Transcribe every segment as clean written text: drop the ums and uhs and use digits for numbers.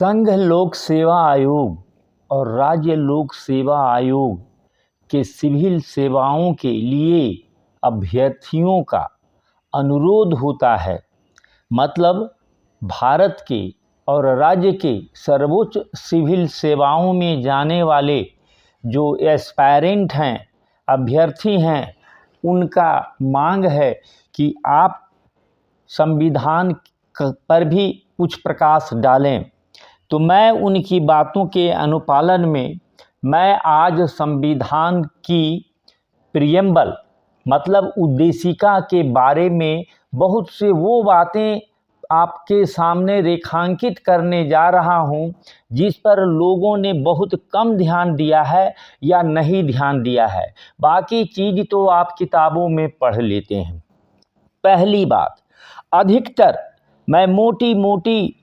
संघ लोक सेवा आयोग और राज्य लोक सेवा आयोग के सिविल सेवाओं के लिए अभ्यर्थियों का अनुरोध होता है। मतलब भारत के और राज्य के सर्वोच्च सिविल सेवाओं में जाने वाले जो एस्पायरेंट हैं, अभ्यर्थी हैं, उनका मांग है कि आप संविधान पर भी कुछ प्रकाश डालें। तो मैं उनकी बातों के अनुपालन में मैं आज संविधान की प्रियम्बल मतलब उद्देशिका के बारे में बहुत से वो बातें आपके सामने रेखांकित करने जा रहा हूँ जिस पर लोगों ने बहुत कम ध्यान दिया है या नहीं ध्यान दिया है। बाकी चीज़ तो आप किताबों में पढ़ लेते हैं। पहली बात, अधिकतर मैं मोटी मोटी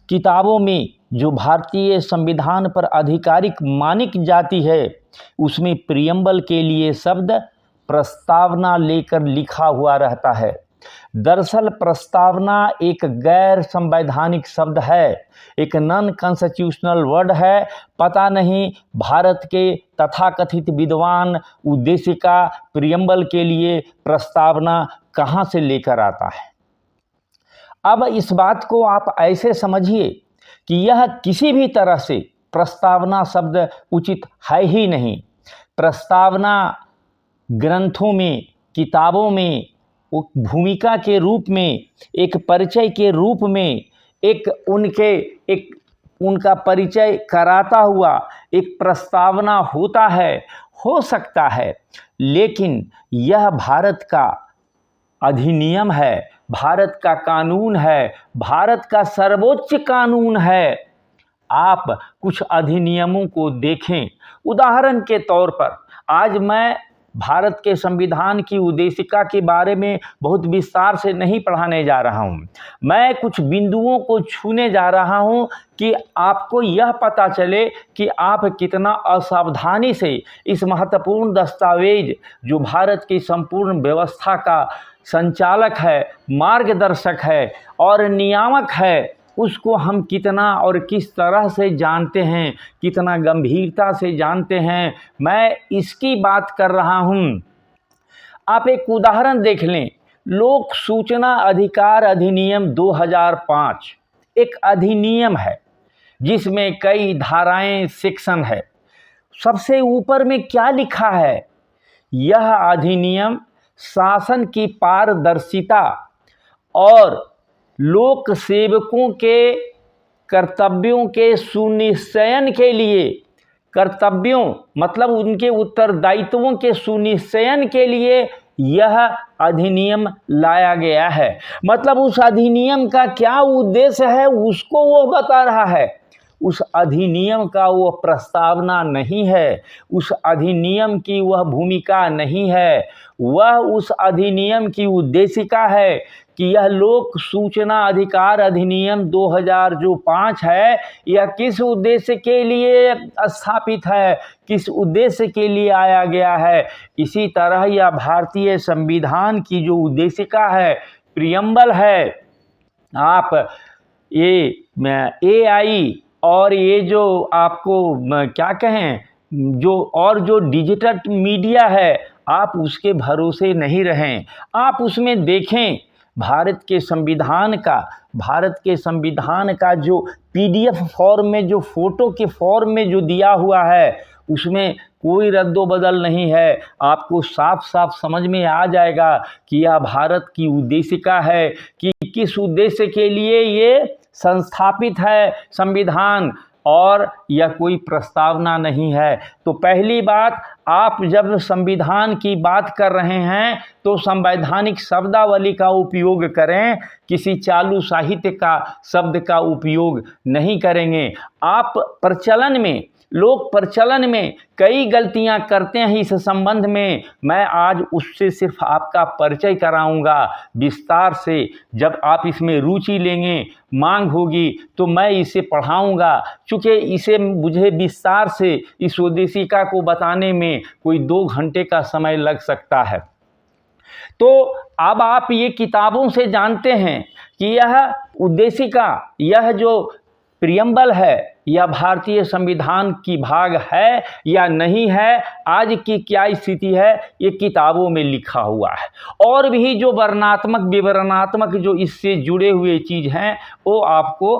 किताबों में जो भारतीय संविधान पर आधिकारिक मानी जाती है उसमें प्रियम्बल के लिए शब्द प्रस्तावना लेकर लिखा हुआ रहता है। दरअसल प्रस्तावना एक गैर संवैधानिक शब्द है, एक नॉन कॉन्स्टिट्यूशनल वर्ड है। पता नहीं भारत के तथाकथित विद्वान उद्देशिका प्रियम्बल के लिए प्रस्तावना कहाँ से लेकर आता है। अब इस बात को आप ऐसे समझिए कि यह किसी भी तरह से प्रस्तावना शब्द उचित है ही नहीं। प्रस्तावना ग्रंथों में, किताबों में भूमिका के रूप में, एक परिचय के रूप में, उनका परिचय कराता हुआ एक प्रस्तावना होता है, हो सकता है, लेकिन यह भारत का अधिनियम है, भारत का कानून है, भारत का सर्वोच्च कानून है। आप कुछ अधिनियमों को देखें। उदाहरण के तौर पर आज मैं भारत के संविधान की उद्देशिका के बारे में बहुत विस्तार से नहीं पढ़ाने जा रहा हूँ। मैं कुछ बिंदुओं को छूने जा रहा हूँ कि आपको यह पता चले कि आप कितना असावधानी से इस महत्वपूर्ण दस्तावेज जो भारत की संपूर्ण व्यवस्था का संचालक है, मार्गदर्शक है और नियामक है, उसको हम कितना और किस तरह से जानते हैं, कितना गंभीरता से जानते हैं, मैं इसकी बात कर रहा हूँ। आप एक उदाहरण देख लें, लोक सूचना अधिकार अधिनियम 2005 एक अधिनियम है जिसमें कई धाराएं, सेक्शन है। सबसे ऊपर में क्या लिखा है? यह अधिनियम शासन की पारदर्शिता और लोक सेवकों के कर्तव्यों के सुनिश्चयन के लिए, कर्तव्यों मतलब उनके उत्तरदायित्वों के सुनिश्चयन के लिए यह अधिनियम लाया गया है। मतलब उस अधिनियम का क्या उद्देश्य है उसको वो बता रहा है। उस अधिनियम का वो प्रस्तावना नहीं है, उस अधिनियम की वह भूमिका नहीं है, वह उस अधिनियम की उद्देशिका है कि यह लोक सूचना अधिकार अधिनियम 2005 है, यह किस उद्देश्य के लिए स्थापित है, किस उद्देश्य के लिए आया गया है। इसी तरह यह भारतीय संविधान की जो उद्देशिका है, प्रियम्बल है। आप ये AI और ये जो आपको क्या कहें, जो डिजिटल मीडिया है, आप उसके भरोसे नहीं रहें। आप उसमें देखें भारत के संविधान का जो PDF फॉर्म में, जो फोटो के फॉर्म में जो दिया हुआ है, उसमें कोई रद्दो बदल नहीं है। आपको साफ साफ समझ में आ जाएगा कि यह भारत की उद्देशिका है कि किस उद्देश्य के लिए ये संस्थापित है संविधान, और यह कोई प्रस्तावना नहीं है। तो पहली बात, आप जब संविधान की बात कर रहे हैं तो संवैधानिक शब्दावली का उपयोग करें, किसी चालू साहित्य का शब्द का उपयोग नहीं करेंगे। आप प्रचलन में, लोक प्रचलन में कई गलतियां करते हैं। इस संबंध में मैं आज उससे सिर्फ आपका परिचय कराऊंगा विस्तार से। जब आप इसमें रुचि लेंगे, मांग होगी, तो मैं इसे पढ़ाऊंगा। चूँकि इसे मुझे विस्तार से इस उद्देशिका को बताने में कोई 2 घंटे का समय लग सकता है। तो अब आप ये किताबों से जानते हैं कि यह उद्देशिका, यह जो प्रियम्बल है या भारतीय संविधान की भाग है या नहीं है, आज की क्या स्थिति है, ये किताबों में लिखा हुआ है। और भी जो वर्णनात्मक विवरणात्मक जो इससे जुड़े हुए चीज़ हैं वो आपको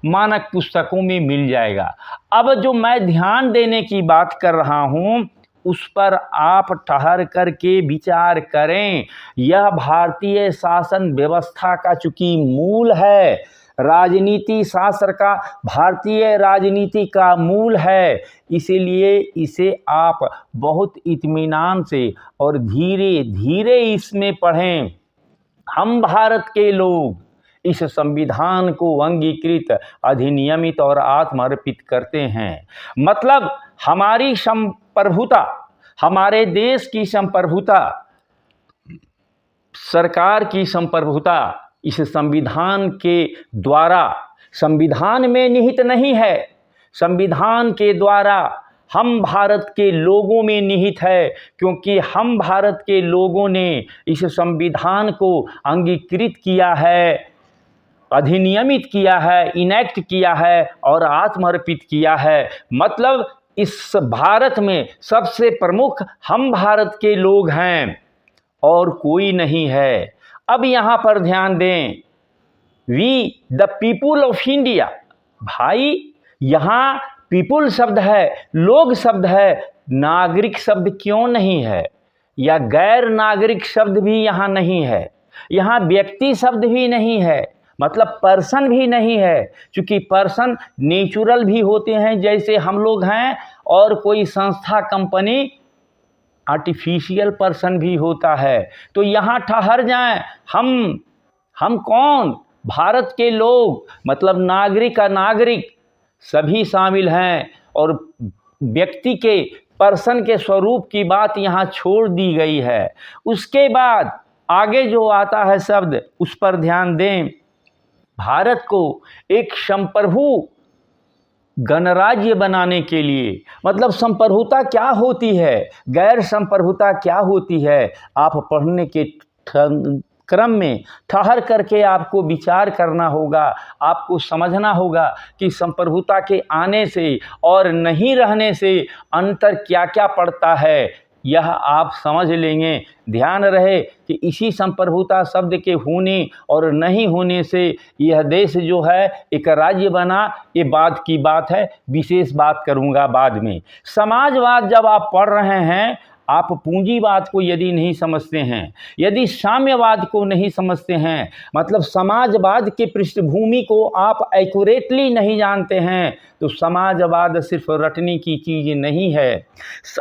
मानक पुस्तकों में मिल जाएगा। अब जो मैं ध्यान देने की बात कर रहा हूँ उस पर आप ठहर करके विचार करें। यह भारतीय शासन व्यवस्था का चूंकि मूल है, राजनीति शास्त्र का भारतीय राजनीति का मूल है, इसीलिए इसे आप बहुत इत्मीनान से और धीरे धीरे इसमें पढ़ें। हम भारत के लोग इस संविधान को अंगीकृत, अधिनियमित और आत्मर्पित करते हैं। मतलब हमारी संप्रभुता, हमारे देश की संप्रभुता, सरकार की संप्रभुता इस संविधान के द्वारा संविधान में निहित नहीं है, संविधान के द्वारा हम भारत के लोगों में निहित है, क्योंकि हम भारत के लोगों ने इस संविधान को अंगीकृत किया है, अधिनियमित किया है, इनेक्ट किया है और आत्मर्पित किया है। मतलब इस भारत में सबसे प्रमुख हम भारत के लोग हैं और कोई नहीं है। अब यहाँ पर ध्यान दें, we the people of India. भाई यहाँ पीपुल शब्द है, लोग शब्द है, नागरिक शब्द क्यों नहीं है, या गैर नागरिक शब्द भी यहाँ नहीं है, यहाँ व्यक्ति शब्द भी नहीं है, मतलब पर्सन भी नहीं है, क्योंकि पर्सन नेचुरल भी होते हैं जैसे हम लोग हैं, और कोई संस्था कंपनी आर्टिफिशियल पर्सन भी होता है। तो यहाँ ठहर जाएं, हम कौन, भारत के लोग, मतलब नागरिक अनागरिक सभी शामिल हैं, और व्यक्ति के पर्सन के स्वरूप की बात यहाँ छोड़ दी गई है। उसके बाद आगे जो आता है शब्द उस पर ध्यान दें। भारत को एक संप्रभु गणराज्य बनाने के लिए, मतलब संप्रभुता क्या होती है, गैर संप्रभुता क्या होती है, आप पढ़ने के क्रम में ठहर करके आपको विचार करना होगा, आपको समझना होगा कि संप्रभुता के आने से और नहीं रहने से अंतर क्या क्या पड़ता है, यह आप समझ लेंगे। ध्यान रहे कि इसी संप्रभुता शब्द के होने और नहीं होने से यह देश जो है एक राज्य बना, ये बाद की बात है, विशेष बात करूंगा बाद में। समाजवाद जब आप पढ़ रहे हैं, आप पूंजीवाद को यदि नहीं समझते हैं, यदि साम्यवाद को नहीं समझते हैं, मतलब समाजवाद के पृष्ठभूमि को आप एक्यूरेटली नहीं जानते हैं, तो समाजवाद सिर्फ रटने की चीज़ नहीं है।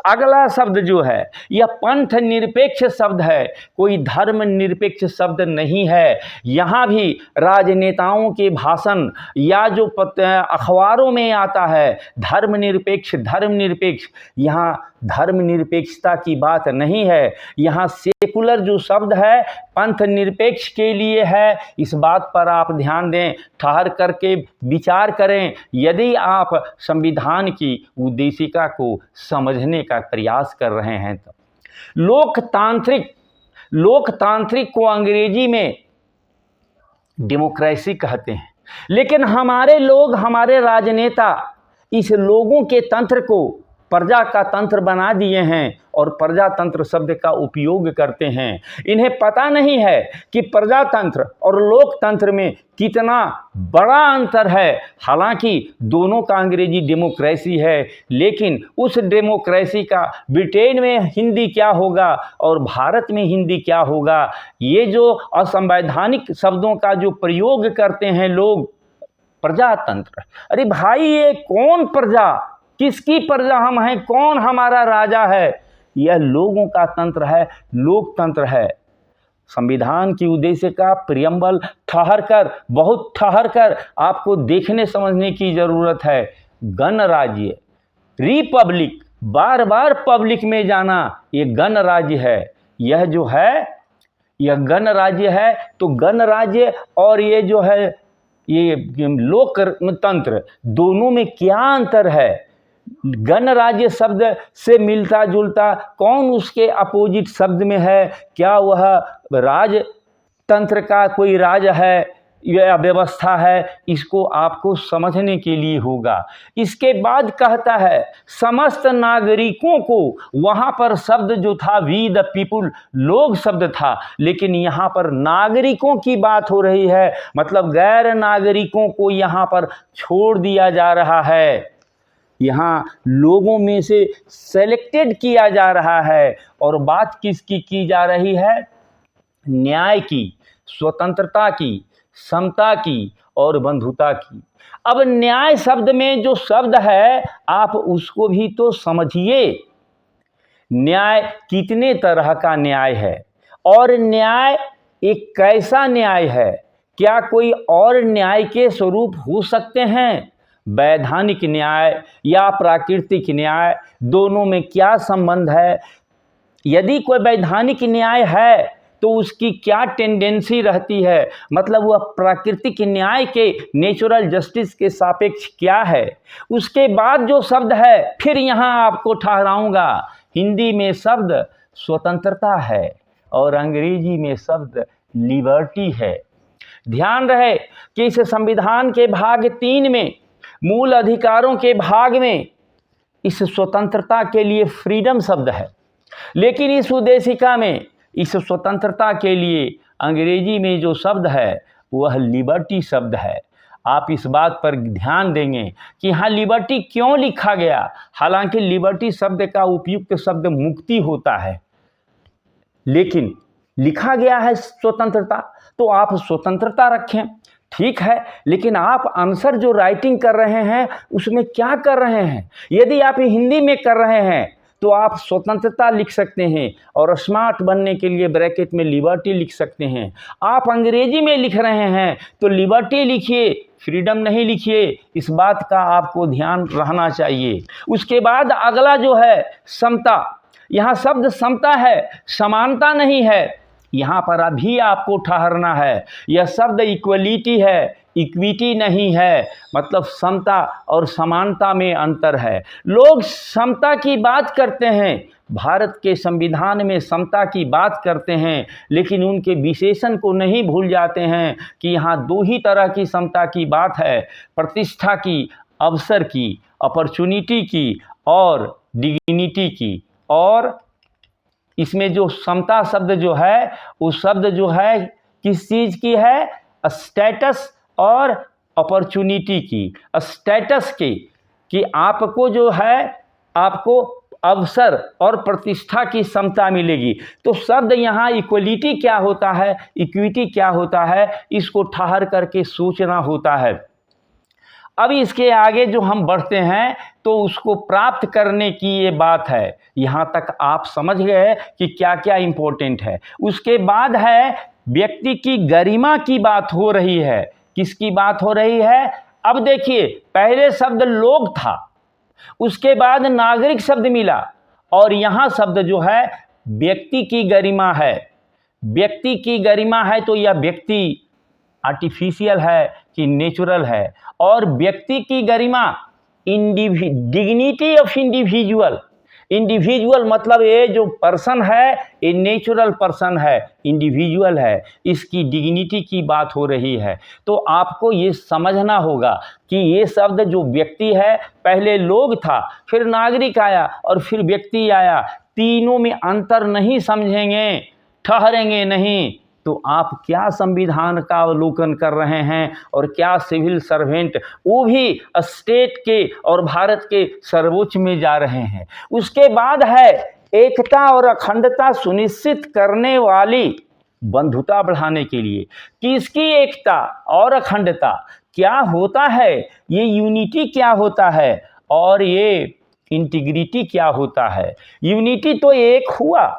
अगला शब्द जो है यह पंथ निरपेक्ष शब्द है, कोई धर्म निरपेक्ष शब्द नहीं है। यहाँ भी राजनेताओं के भाषण या जो अखबारों में आता है धर्म निरपेक्ष, यहाँ धर्म निरपेक्षता की बात नहीं है। यहाँ सेकुलर जो शब्द है पंथ निरपेक्ष के लिए है। इस बात पर आप ध्यान दें, ठहर करके विचार करें, यदि आप संविधान की उद्देशिका को समझने का प्रयास कर रहे हैं तो। लोकतांत्रिक को अंग्रेजी में डेमोक्रेसी कहते हैं, लेकिन हमारे लोग, हमारे राजनेता इस लोगों के तंत्र को प्रजा का तंत्र बना दिए हैं और प्रजातंत्र शब्द का उपयोग करते हैं। इन्हें पता नहीं है कि प्रजातंत्र और लोकतंत्र में कितना बड़ा अंतर है। हालांकि दोनों का अंग्रेजी डेमोक्रेसी है, लेकिन उस डेमोक्रेसी का ब्रिटेन में हिंदी क्या होगा और भारत में हिंदी क्या होगा, ये जो असंवैधानिक शब्दों का जो प्रयोग करते हैं लोग, प्रजातंत्र। अरे भाई ये कौन प्रजा, किसकी प्रजा हम हैं, कौन हमारा राजा है? यह लोगों का तंत्र है, लोकतंत्र है। संविधान की उद्देश्य का प्रियम्बल बहुत ठहर कर आपको देखने समझने की जरूरत है। गणराज्य, रिपब्लिक, बार बार पब्लिक में जाना, ये गणराज्य है। यह जो है यह गणराज्य है। तो गणराज्य और ये जो है ये लोकतंत्र, दोनों में क्या अंतर है? गणराज्य शब्द से मिलता जुलता कौन उसके अपोजिट शब्द में है? क्या वह राजतंत्र का कोई राज है यह व्यवस्था है, इसको आपको समझने के लिए होगा। इसके बाद कहता है समस्त नागरिकों को, वहाँ पर शब्द जो था वी द पीपुल, लोग शब्द था, लेकिन यहाँ पर नागरिकों की बात हो रही है, मतलब गैर नागरिकों को यहाँ पर छोड़ दिया जा रहा है। यहाँ लोगों में से सेलेक्टेड किया जा रहा है। और बात किसकी की जा रही है? न्याय की, स्वतंत्रता की, समता की और बंधुता की। अब न्याय शब्द में जो शब्द है आप उसको भी तो समझिए। न्याय कितने तरह का न्याय है और न्याय एक कैसा न्याय है? क्या कोई और न्याय के स्वरूप हो सकते हैं? वैधानिक न्याय या प्राकृतिक न्याय, दोनों में क्या संबंध है? यदि कोई वैधानिक न्याय है तो उसकी क्या टेंडेंसी रहती है, मतलब वह प्राकृतिक न्याय के, नेचुरल जस्टिस के सापेक्ष क्या है? उसके बाद जो शब्द है फिर यहाँ आपको ठहराऊंगा, हिंदी में शब्द स्वतंत्रता है और अंग्रेजी में शब्द लिबर्टी है। ध्यान रहे कि इस संविधान के भाग 3 में, मूल अधिकारों के भाग में, इस स्वतंत्रता के लिए फ्रीडम शब्द है, लेकिन इस उद्देशिका में इस स्वतंत्रता के लिए अंग्रेजी में जो शब्द है वह लिबर्टी शब्द है। आप इस बात पर ध्यान देंगे कि हाँ लिबर्टी क्यों लिखा गया, हालांकि लिबर्टी शब्द का उपयुक्त शब्द मुक्ति होता है, लेकिन लिखा गया है स्वतंत्रता, तो आप स्वतंत्रता रखें, ठीक है। लेकिन आप आंसर जो राइटिंग कर रहे हैं उसमें क्या कर रहे हैं? यदि आप हिंदी में कर रहे हैं तो आप स्वतंत्रता लिख सकते हैं और स्मार्ट बनने के लिए ब्रैकेट में लिबर्टी लिख सकते हैं। आप अंग्रेजी में लिख रहे हैं तो लिबर्टी लिखिए, फ्रीडम नहीं लिखिए। इस बात का आपको ध्यान रहना चाहिए। उसके बाद अगला जो है समता, यहाँ शब्द समता है, समानता नहीं है। यहाँ पर अभी आपको ठहरना है, यह शब्द इक्वलिटी है, इक्विटी नहीं है, मतलब समता और समानता में अंतर है। लोग समता की बात करते हैं, भारत के संविधान में समता की बात करते हैं, लेकिन उनके विशेषण को नहीं भूल जाते हैं कि यहाँ 2 ही तरह की समता की बात है, प्रतिष्ठा की, अवसर की, अपॉर्चुनिटी की और डिग्निटी की। और इसमें जो समता शब्द जो है, उस शब्द जो है किस चीज़ की है? स्टेटस और अपॉर्चुनिटी की। स्टेटस की कि आपको जो है, आपको अवसर और प्रतिष्ठा की समता मिलेगी। तो शब्द यहाँ इक्वलिटी क्या होता है, इक्विटी क्या होता है, इसको ठहर करके सोचना होता है। अब इसके आगे जो हम बढ़ते हैं तो उसको प्राप्त करने की ये बात है। यहाँ तक आप समझ गए कि क्या क्या इम्पोर्टेंट है। उसके बाद है व्यक्ति की गरिमा की बात हो रही है। किसकी बात हो रही है? अब देखिए, पहले शब्द लोग था, उसके बाद नागरिक शब्द मिला और यहाँ शब्द जो है व्यक्ति की गरिमा है। व्यक्ति की गरिमा है तो यह व्यक्ति आर्टिफिशियल है कि नेचुरल है? और व्यक्ति की गरिमा, डिग्निटी ऑफ इंडिविजुअल। इंडिविजुअल मतलब ये जो पर्सन है ये नेचुरल पर्सन है, इंडिविजुअल है, इसकी डिग्निटी की बात हो रही है। तो आपको ये समझना होगा कि ये शब्द जो व्यक्ति है, पहले लोग था, फिर नागरिक आया और फिर व्यक्ति आया। तीनों में अंतर नहीं समझेंगे, ठहरेंगे नहीं, तो आप क्या संविधान का अवलोकन कर रहे हैं और क्या सिविल सर्वेंट, वो भी स्टेट के और भारत के सर्वोच्च में जा रहे हैं। उसके बाद है एकता और अखंडता सुनिश्चित करने वाली बंधुता बढ़ाने के लिए। किसकी एकता और अखंडता? क्या होता है ये? यूनिटी क्या होता है और ये इंटीग्रिटी क्या होता है? यूनिटी तो एक हुआ,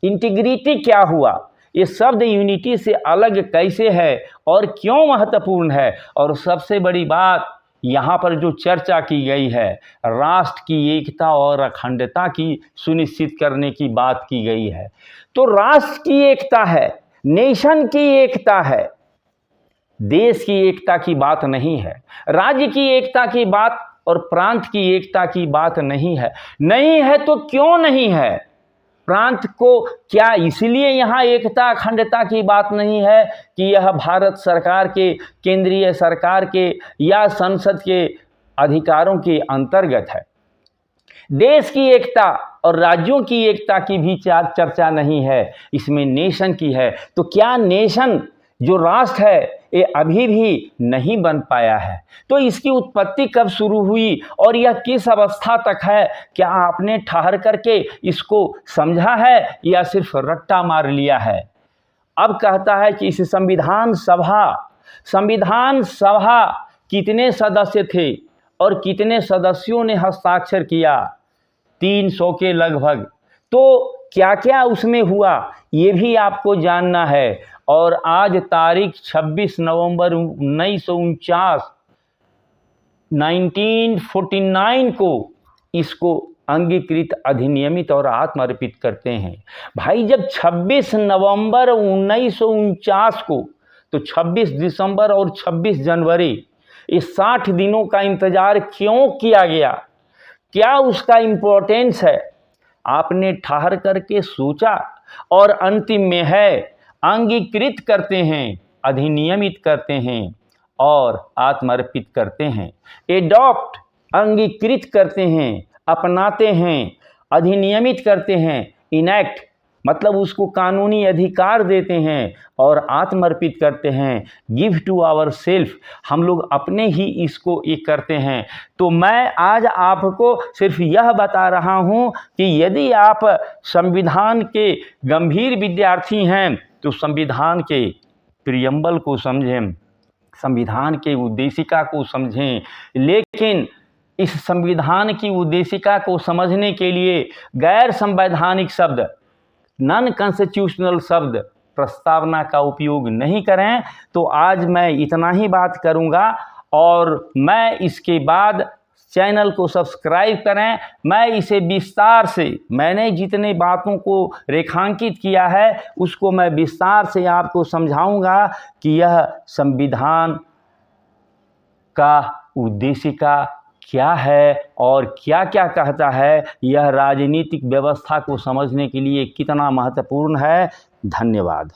इंटीग्रिटी क्या हुआ? ये शब्द यूनिटी से अलग कैसे है और क्यों महत्वपूर्ण है? और सबसे बड़ी बात यहाँ पर जो चर्चा की गई है, राष्ट्र की एकता और अखंडता की सुनिश्चित करने की बात की गई है। तो राष्ट्र की एकता है, नेशन की एकता है, देश की एकता की बात नहीं है। राज्य की एकता की बात और प्रांत की एकता की बात नहीं है। नहीं है तो क्यों नहीं है? प्रांत को क्या इसलिए यहाँ एकता अखंडता की बात नहीं है कि यह भारत सरकार के, केंद्रीय सरकार के या संसद के अधिकारों के अंतर्गत है। देश की एकता और राज्यों की एकता की भी चर्चा नहीं है, इसमें नेशन की है। तो क्या नेशन जो राष्ट्र है ये अभी भी नहीं बन पाया है? तो इसकी उत्पत्ति कब शुरू हुई और यह किस अवस्था तक है? क्या आपने ठहर करके इसको समझा है या सिर्फ रट्टा मार लिया है? अब कहता है कि इस संविधान सभा कितने सदस्य थे और कितने सदस्यों ने हस्ताक्षर किया? 300 के लगभग। तो क्या क्या उसमें हुआ ये भी आपको जानना है। और आज तारीख 26 नवंबर 1949 को इसको अंगीकृत, अधिनियमित और आत्मर्पित करते हैं। भाई जब 26 नवंबर 1949 को, तो 26 दिसंबर और 26 जनवरी इस 60 दिनों का इंतजार क्यों किया गया? क्या उसका इम्पोर्टेंस है? आपने ठहर करके सोचा और अंतिम में है अंगीकृत करते हैं, अधिनियमित करते हैं और आत्मर्पित करते हैं। एडॉप्ट अंगीकृत करते हैं, अपनाते हैं, अधिनियमित करते हैं। इनैक्ट मतलब उसको कानूनी अधिकार देते हैं और आत्मर्पित करते हैं। गिव टू आवर सेल्फ, हम लोग अपने ही इसको ये करते हैं। तो मैं आज आपको सिर्फ यह बता रहा हूँ कि यदि आप संविधान के गंभीर विद्यार्थी हैं तो संविधान के प्रियम्बल को समझें, संविधान के उद्देशिका को समझें। लेकिन इस संविधान की उद्देशिका को समझने के लिए गैर संवैधानिक शब्द, नॉन कॉन्स्टिट्यूशनल शब्द, प्रस्तावना का उपयोग नहीं करें। तो आज मैं इतना ही बात करूंगा और मैं इसके बाद चैनल को सब्सक्राइब करें। मैं इसे विस्तार से, मैंने जितने बातों को रेखांकित किया है उसको मैं विस्तार से आपको समझाऊंगा कि यह संविधान का उद्देशिका क्या है और क्या क्या कहता है, यह राजनीतिक व्यवस्था को समझने के लिए कितना महत्वपूर्ण है। धन्यवाद।